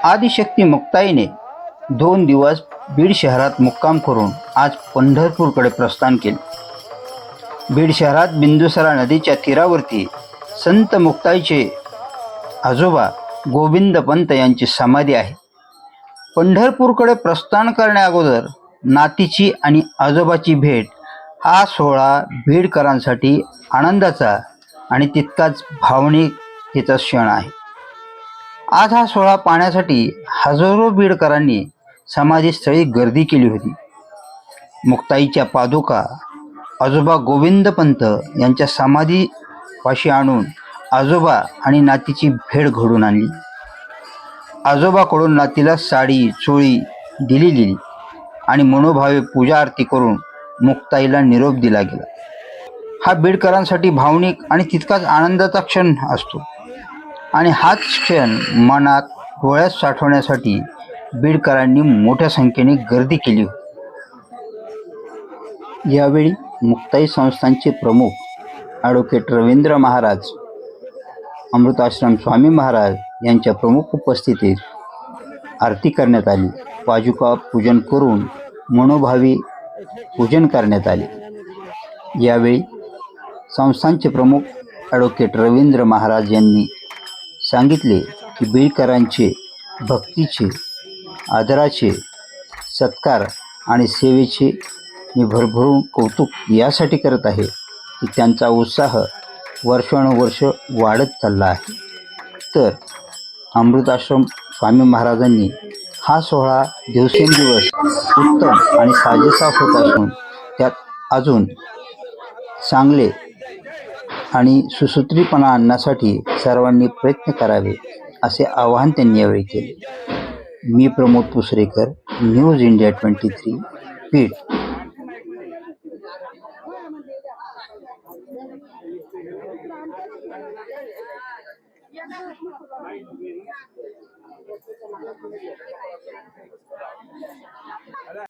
आदिशक्ती मुक्ताईने 2 दिवस बीड शहरात मुक्काम करून आज पंढरपूरकडे प्रस्थान केले। बीड शहरात बिंदुसरा नदीच्या तीरावरती संत मुक्ताईचे आजोबा गोविंदपंत यांची समाधी आहे। पंढरपूरकडे प्रस्थान करण्याअगोदर नातीची आणि आजोबाची भेट हा सोहळा बीडकरांसाठी आनंदाचा आणि तितकाच भावनिकतेचा क्षण आहे। आज हा सोहळा पाहण्यासाठी हजारो बीडकरांनी समाधीस्थळी गर्दी केली होती। मुक्ताईच्या पादुका आजोबा गोविंदपंत यांच्या समाधीपाशी आणून आजोबा आणि नातीची भेट घडून आणली। आजोबाकडून नातीला साडी चोळी दिली गेली आणि मनोभावे पूजा आरती करून मुक्ताईला निरोप दिला गेला। हा बीडकरांसाठी भावनिक आणि तितकाच आनंदाचा क्षण असतो आणि हाच क्षण मनात डोळ्यात साठवण्यासाठी बीडकरांनी मोठ्या संख्येने गर्दी केली होती। यावेळी मुक्ताई संस्थानचे प्रमुख ॲडव्होकेट रवींद्र महाराज, अमृताश्रम स्वामी महाराज यांच्या प्रमुख उपस्थितीत आरती करण्यात आली। पादुका पूजन करून मनोभावी पूजन करण्यात आले। यावेळी संस्थानचे प्रमुख ॲडव्होकेट रवींद्र महाराज यांनी सांगितले की बीडकरांचे भक्तीचे, आदराचे, सत्कार आणि सेवेचे मी भरभरून कौतुक यासाठी करत आहे की त्यांचा उत्साह वर्षानुवर्ष वाढत चालला आहे। तर अमृताश्रम स्वामी महाराजांनी हा सोहळा दिवसेंदिवस उत्तम आणि साजेसा होत असून त्यात अजून चांगले आणि सुसूत्रीपणा आणण्यासाठी सर्वांनी प्रयत्न करावे असे आवाहन त्यांनी यावेळी केले। मी प्रमोद पुसरेकर, न्यूज इंडिया 23, बीड।